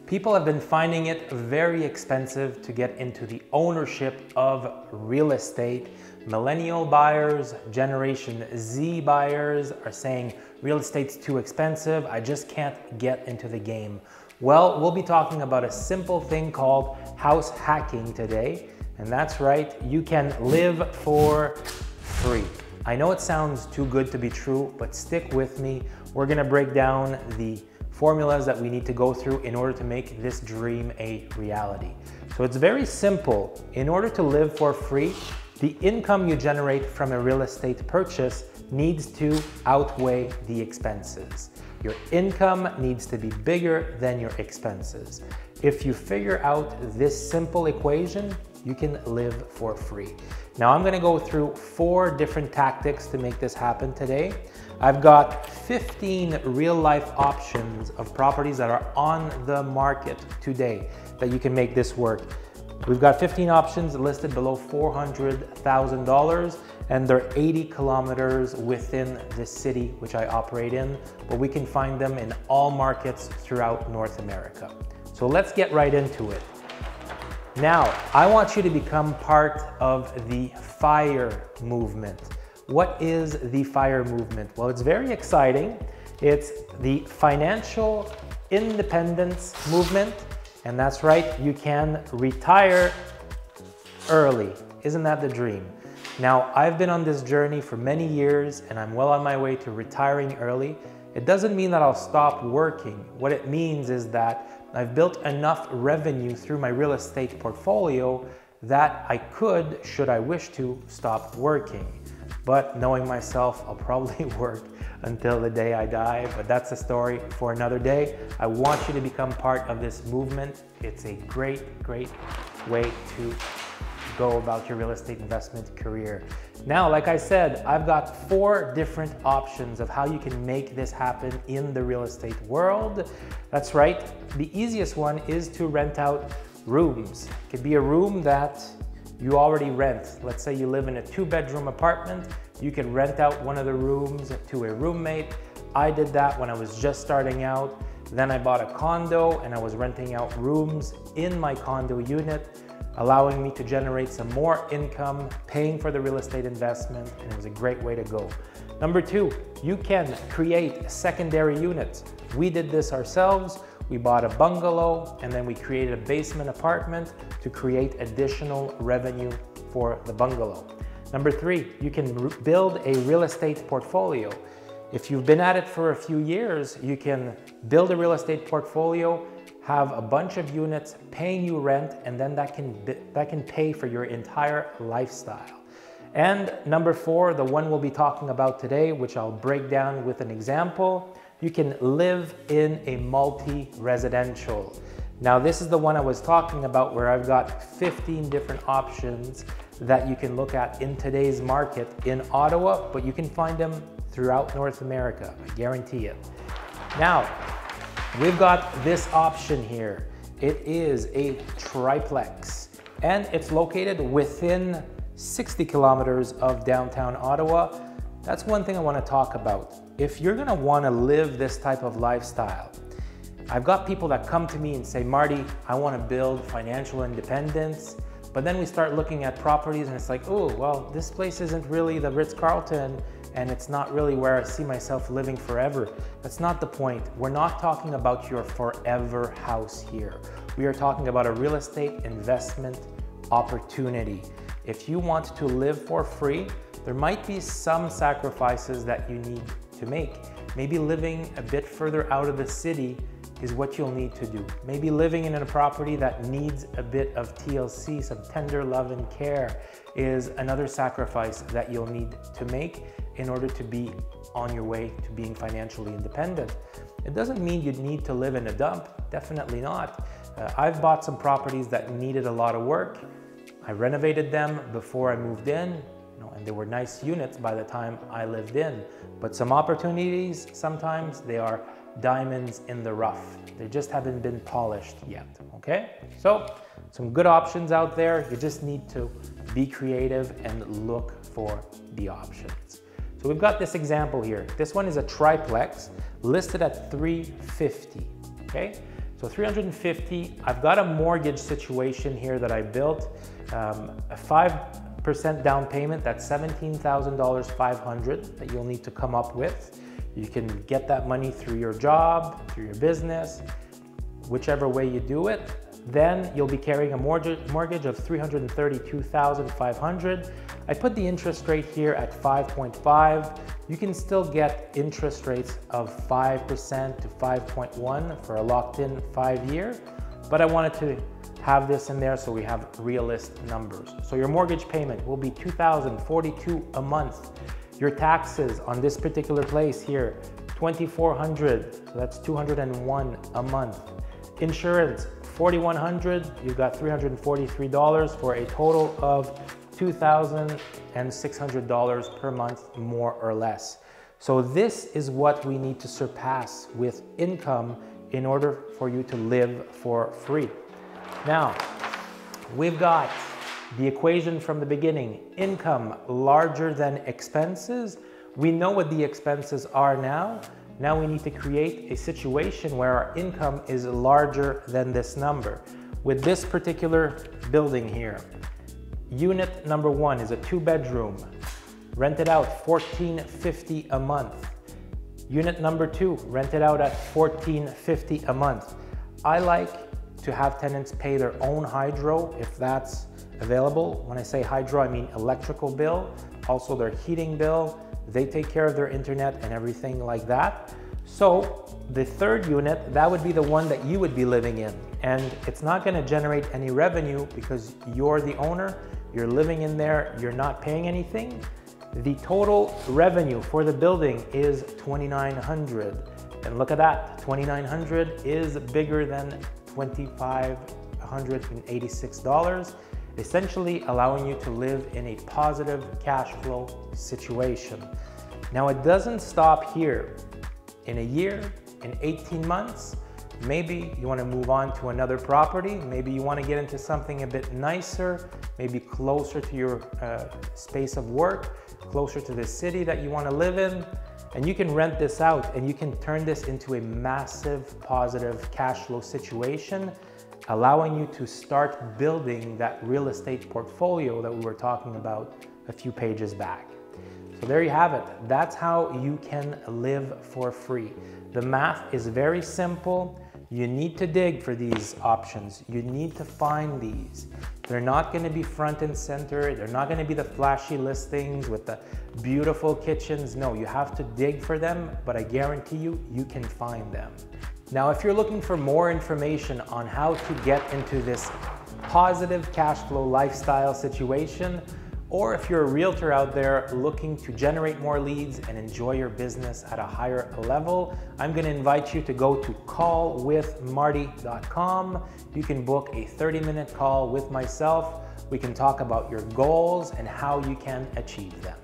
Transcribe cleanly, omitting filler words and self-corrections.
People have been finding it very expensive to get into the ownership of real estate. Millennial buyers, Generation Z buyers are saying real estate's too expensive. I just can't get into the game. Well, we'll be talking about a simple thing called house hacking today. And that's right, you can live for free. I know it sounds too good to be true, but stick with me. We're gonna break down the formulas that we need to go through in order to make this dream a reality. So it's very simple. In order to live for free, the income you generate from a real estate purchase needs to outweigh the expenses. Your income needs to be bigger than your expenses. If you figure out this simple equation, you can live for free. Now I'm gonna go through 4 different tactics to make this happen today. I've got 15 real life options of properties that are on the market today that you can make this work. We've got 15 options listed below $400,000 and they're 80 kilometers within the city which I operate in, but we can find them in all markets throughout North America. So let's get right into it. Now, I want you to become part of the FIRE movement. What is the FIRE movement? Well, it's very exciting. It's the financial independence movement. And that's right, you can retire early. Isn't that the dream? Now, I've been on this journey for many years and I'm well on my way to retiring early. It doesn't mean that I'll stop working. What it means is that I've built enough revenue through my real estate portfolio that I could, should I wish to, stop working. But knowing myself, I'll probably work until the day I die, but that's a story for another day. I want you to become part of this movement. It's a great way to go about your real estate investment career. Now, like I said, I've got 4 different options of how you can make this happen in the real estate world. That's right, the easiest one is to rent out rooms. It could be a room that you already rent. Let's say you live in a 2-bedroom apartment. You can rent out one of the rooms to a roommate. I did that when I was just starting out. Then I bought a condo and I was renting out rooms in my condo unit, allowing me to generate some more income, paying for the real estate investment, and it was a great way to go. Number 2, you can create secondary units. We did this ourselves. We bought a bungalow and then we created a basement apartment to create additional revenue for the bungalow. Number 3, you can build a real estate portfolio. If you've been at it for a few years, you can build a real estate portfolio, have a bunch of units paying you rent, and then that can pay for your entire lifestyle. And number 4, the one we'll be talking about today, which I'll break down with an example, you can live in a multi-residential. Now this is the one I was talking about where I've got 15 different options that you can look at in today's market in Ottawa, but you can find them throughout North America, I guarantee it. Now, we've got this option here. It is a triplex and it's located within 60 kilometers of downtown Ottawa. That's one thing I want to talk about. If you're going to want to live this type of lifestyle, I've got people that come to me and say, Marty, I want to build financial independence. But then we start looking at properties and it's like, oh, well, this place isn't really the Ritz-Carlton and it's not really where I see myself living forever. That's not the point. We're not talking about your forever house here. We are talking about a real estate investment opportunity. If you want to live for free, there might be some sacrifices that you need to make. Maybe living a bit further out of the city is what you'll need to do. Maybe living in a property that needs a bit of TLC, some tender love and care, is another sacrifice that you'll need to make in order to be on your way to being financially independent. It doesn't mean you need to live in a dump, definitely not. I've bought some properties that needed a lot of work. I renovated them before I moved in, and they were nice units by the time I lived in. But some opportunities, sometimes they are diamonds in the rough. They just haven't been polished yet, okay? So some good options out there. You just need to be creative and look for the options. So we've got this example here. This one is a triplex listed at $350, okay? So 350, I've got a mortgage situation here that I built, a 5% down payment, that's $17,500 that you'll need to come up with. You can get that money through your job, through your business, whichever way you do it. Then you'll be carrying a mortgage of $332,500. I put the interest rate here at 5.5. You can still get interest rates of 5% to 5.1 for a locked-in 5-year, but I wanted to have this in there so we have realistic numbers. So your mortgage payment will be $2,042 a month. Your taxes on this particular place here, $2,400, so that's $201 a month. Insurance, $4,100, you've got $343 for a total of $2,600 per month, more or less. So this is what we need to surpass with income in order for you to live for free. Now, we've got the equation from the beginning, income larger than expenses. We know what the expenses are now. Now we need to create a situation where our income is larger than this number. With this particular building here, unit number 1 is a 2-bedroom, rented out $1,450 a month. Unit number 2, rented out at $1,450 a month. I like to have tenants pay their own hydro if that's available. When I say hydro, I mean electrical bill, also their heating bill. They take care of their internet and everything like that. So the third unit, that would be the one that you would be living in. And it's not gonna generate any revenue because you're the owner, you're living in there, you're not paying anything. The total revenue for the building is $2,900. And look at that, $2,900 is bigger than $2,586, essentially allowing you to live in a positive cash flow situation. Now it doesn't stop here. In a year, in 18 months, maybe you want to move on to another property, maybe you want to get into something a bit nicer, maybe closer to your space of work, closer to the city that you want to live in, and you can rent this out and you can turn this into a massive positive cash flow situation, allowing you to start building that real estate portfolio that we were talking about a few pages back. So there you have it. That's how you can live for free. The math is very simple. You need to dig for these options. You need to find these. They're not going to be front and center. They're not going to be the flashy listings with the beautiful kitchens. No, you have to dig for them, but I guarantee you, you can find them. Now, if you're looking for more information on how to get into this positive cash flow lifestyle situation, or if you're a realtor out there looking to generate more leads and enjoy your business at a higher level, I'm going to invite you to go to callwithmarty.com. You can book a 30-minute call with myself. We can talk about your goals and how you can achieve them.